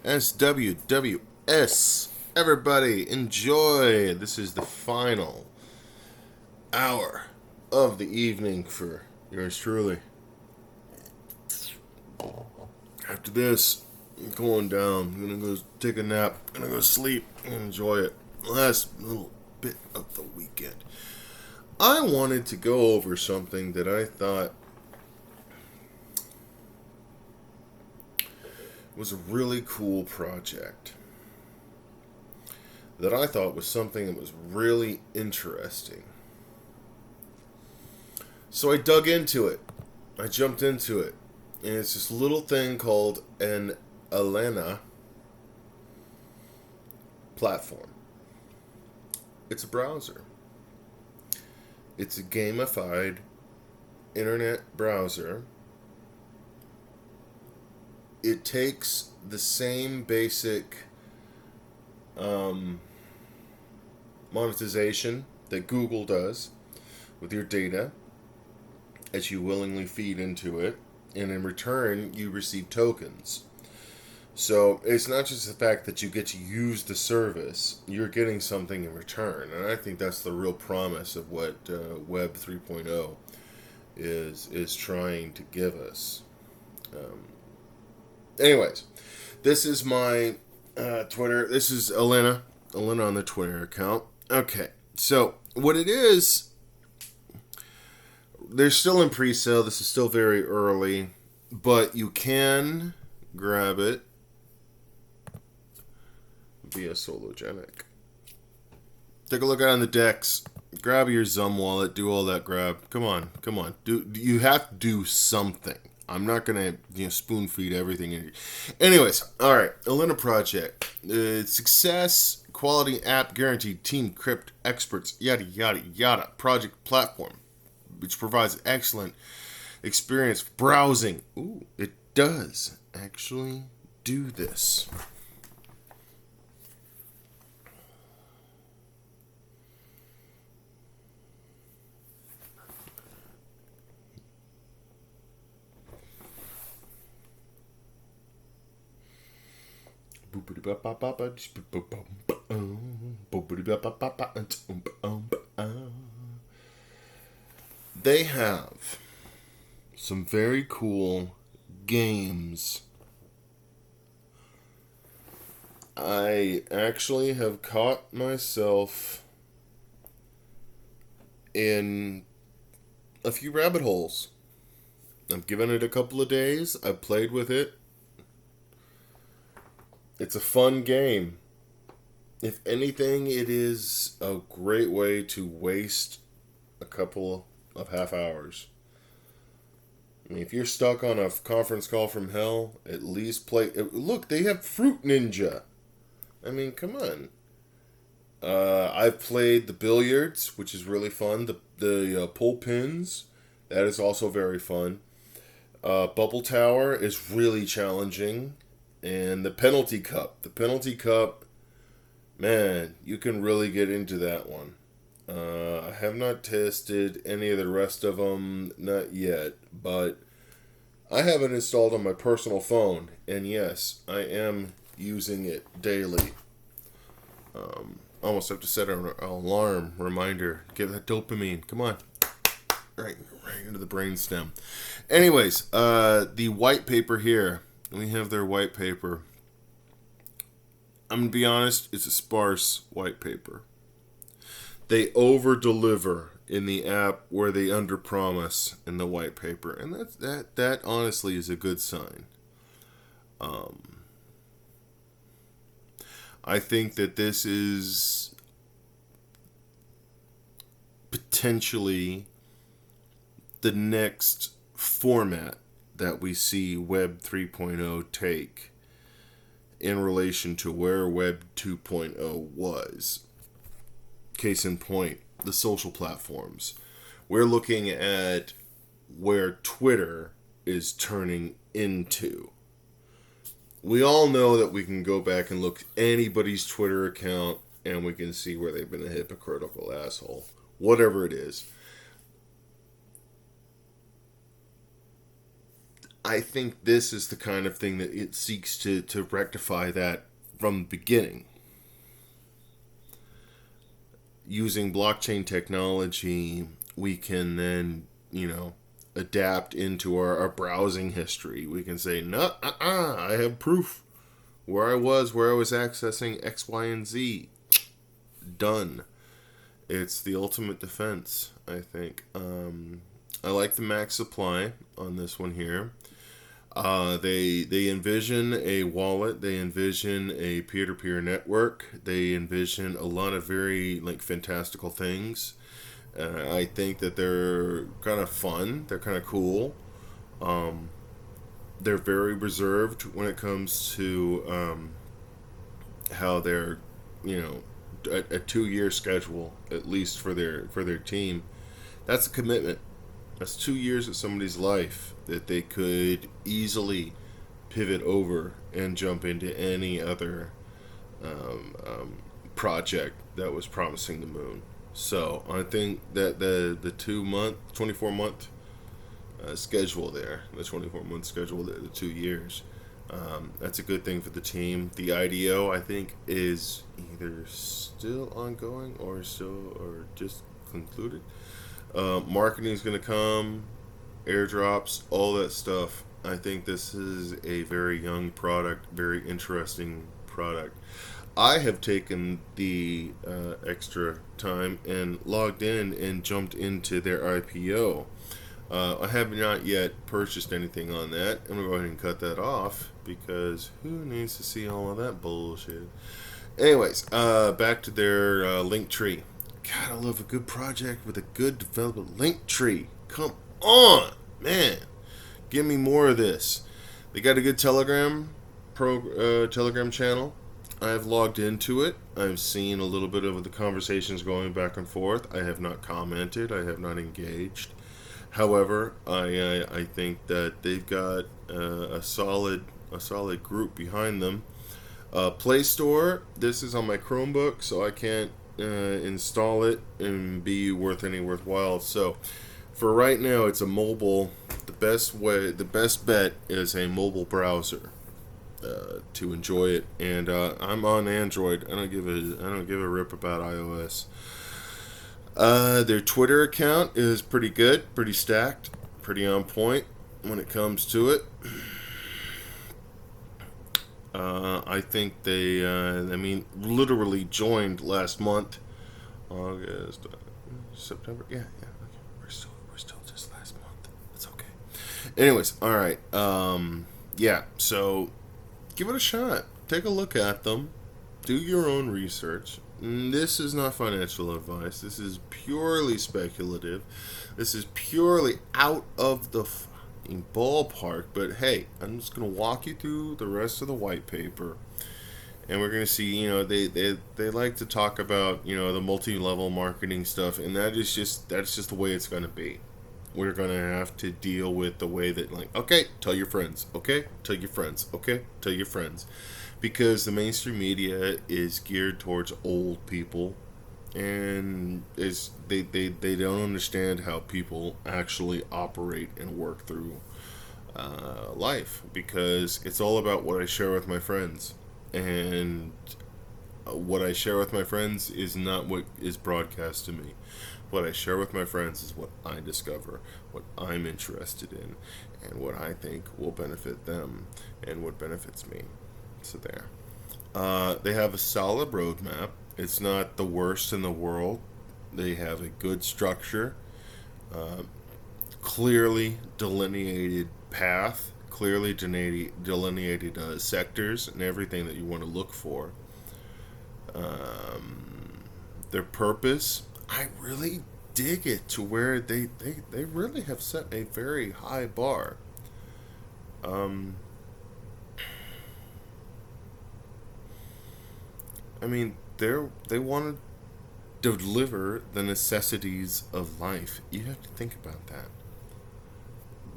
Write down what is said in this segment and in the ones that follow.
SWWS. Everybody, enjoy. This is the final hour of the evening for yours truly. After this, I'm going down. I'm gonna go take a nap. I'm gonna go sleep and enjoy it. Last little bit of the weekend. I wanted to go over something that I thought was a really cool project. That I thought was something that was really interesting. So I dug into it. I jumped into it. And it's this little thing called an ALENA platform. It's a browser. It's a gamified internet browser. It takes the same basic monetization that Google does with your data as you willingly feed into it, and in return you receive tokens. So it's not just the fact that you get to use the service, you're getting something in return, and I think that's the real promise of what Web 3.0 is trying to give us. Anyways, this is my Twitter. This is ALENA on the Twitter account. Okay, so what it is, they're still in pre-sale. This is still very early, but you can grab it via Sologenic. Take a look out on the decks. Grab your Zum wallet. Do all that grab. Come on. You have to do something. I'm not gonna spoon feed everything in here. Anyways, all right. ALENA project. Success, quality app guaranteed. Team crypt experts. Yada yada yada. Project platform, which provides excellent experience for browsing. Ooh, it does actually do this. They have some very cool games. I actually have caught myself in a few rabbit holes. I've given it a couple of days. I've played with it. It's a fun game. If anything, it is a great way to waste a couple of half hours. I mean, if you're stuck on a conference call from hell, at least play. Look, they have Fruit Ninja. I mean, come on. I've played the billiards, which is really fun. The pull pins, that is also very fun. Bubble Tower is really challenging. And the penalty cup. The penalty cup, man, you can really get into that one. I have not tested any of the rest of them, not yet, but I have it installed on my personal phone, and yes, I am using it daily. Almost have to set an alarm reminder. Get that dopamine. Come on. Right into the brainstem. Anyways, the white paper here. We have their white paper. I'm going to be honest, it's a sparse white paper. They over-deliver in the app where they under-promise in the white paper. And that honestly is a good sign. I think that this is potentially the next format that we see Web 3.0 take in relation to where Web 2.0 was. Case in point, the social platforms. We're looking at where Twitter is turning into. We all know that we can go back and look at anybody's Twitter account and we can see where they've been a hypocritical asshole. Whatever it is. I think this is the kind of thing that it seeks to rectify that from the beginning. Using blockchain technology, we can then, adapt into our browsing history. We can say, no, I have proof where I was accessing X, Y, and Z. Done. It's the ultimate defense, I think. I like the max supply on this one here. They envision a wallet. They envision a peer-to-peer network. They envision a lot of very fantastical things. I think that they're kind of fun. They're kind of cool. They're very reserved when it comes to how they're, a 2-year schedule at least for their team. That's a commitment. That's 2 years of somebody's life that they could easily pivot over and jump into any other project that was promising the moon. So I think that the 24-month schedule there, the 24-month schedule, the 2 years, that's a good thing for the team. The IDO, I think, is either still ongoing or just concluded. Marketing is going to come, airdrops, all that stuff. I think this is a very young product, very interesting product. I have taken the extra time and logged in and jumped into their IPO. I have not yet purchased anything on that. I'm going to go ahead and cut that off because who needs to see all of that bullshit? Anyways, back to their link tree. God, I love a good project with a good development link tree. Come on, man. Give me more of this. They got a good Telegram channel. I've logged into it. I've seen a little bit of the conversations going back and forth. I have not commented. I have not engaged. However, I think that they've got a solid group behind them. Play Store. This is on my Chromebook, so I can't install it and be worthwhile. So for right now, it's a mobile. The best bet is a mobile browser to enjoy it. And I'm on Android. I don't give a rip about iOS. Their Twitter account is pretty good, pretty stacked, pretty on point when it comes to it. I think they, literally joined last month, August, September. Yeah. Okay. We're still just last month. It's okay. Anyways, all right. Yeah. So, give it a shot. Take a look at them. Do your own research. This is not financial advice. This is purely speculative. This is purely out of the ballpark. But hey, I'm just going to walk you through the rest of the white paper. And we're going to see, they like to talk about, the multi-level marketing stuff. And that's just the way it's going to be. We're going to have to deal with the way that, okay, tell your friends. Okay, tell your friends. Okay, tell your friends. Because the mainstream media is geared towards old people, and they don't understand how people actually operate and work through life, because it's all about what I share with my friends, and what I share with my friends is not what is broadcast to me. What I share with my friends is what I discover, what I'm interested in, and what I think will benefit them and what benefits me. So there. They have a solid roadmap. It's not the worst in the world. They have a good structure, clearly delineated path, clearly delineated sectors, and everything that you want to look for. Their purpose, I really dig it to where they really have set a very high bar. They want to deliver the necessities of life. You have to think about that.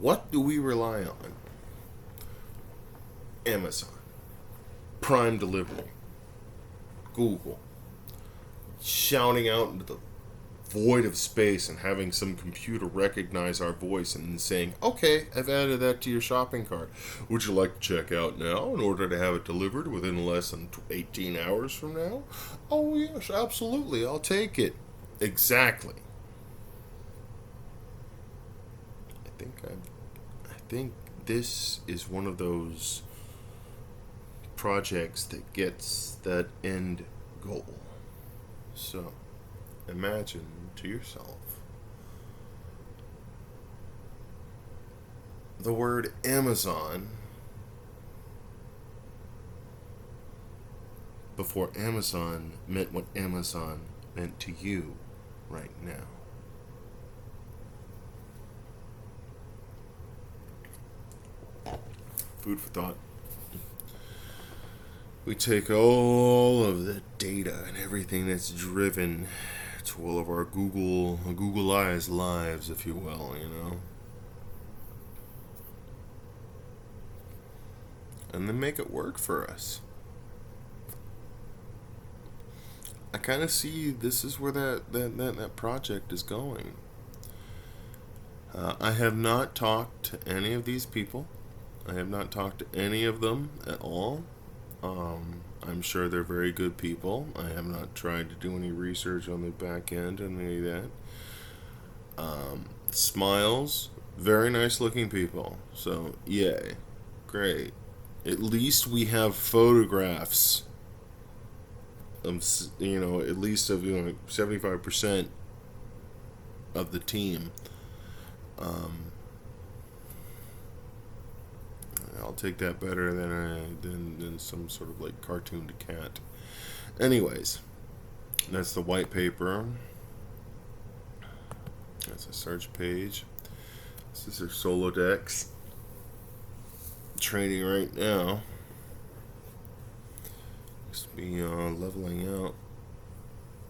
What do we rely on? Amazon, Prime Delivery, Google, shouting out into the void of space and having some computer recognize our voice and then saying, okay, I've added that to your shopping cart. Would you like to check out now in order to have it delivered within less than 18 hours from now? Oh, yes, absolutely. I'll take it. Exactly. I think this is one of those projects that gets that end goal. So, imagine to yourself the word Amazon before Amazon meant what Amazon meant to you right now. Food for thought. We take all of the data and everything that's driven to all of our Googleized lives, if you will, and then make it work for us. I kind of see this is where that project is going. I have not talked to any of these people. I have not talked to any of them at all. I'm sure they're very good people. I have not tried to do any research on the back end and any of that. Smiles, very nice looking people. So, yay. Great. At least we have photographs of, at least of 75% of the team. I'll take that better than some sort of like cartooned cat. Anyways, that's the white paper. That's a search page. This is their Solodex training right now. Just be leveling out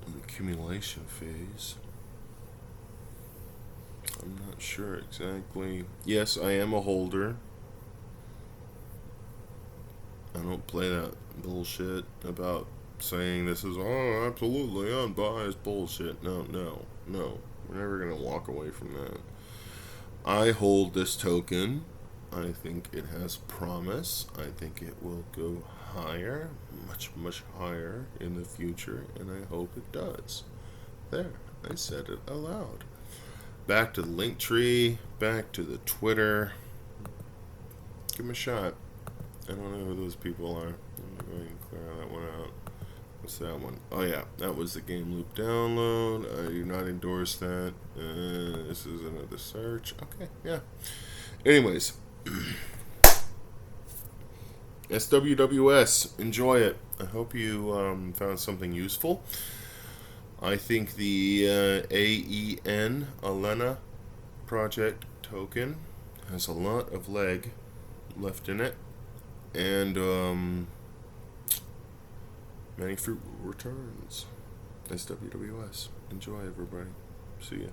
in the accumulation phase. I'm not sure exactly. Yes, I am a holder. I don't play that bullshit about saying this is absolutely unbiased bullshit. No. We're never going to walk away from that. I hold this token. I think it has promise. I think it will go higher, much, much higher in the future, and I hope it does. There, I said it aloud. Back to the link tree, back to the Twitter. Give them a shot. I don't know who those people are. Let me go ahead and clear that one out. What's that one? Oh yeah, that was the Game Loop download. I do not endorse that. This is another search. Okay, yeah. Anyways, SWWS. Enjoy it. I hope you found something useful. I think the ALENA project token has a lot of leg left in it. And many fruit returns. SWWS. Enjoy, everybody. See ya.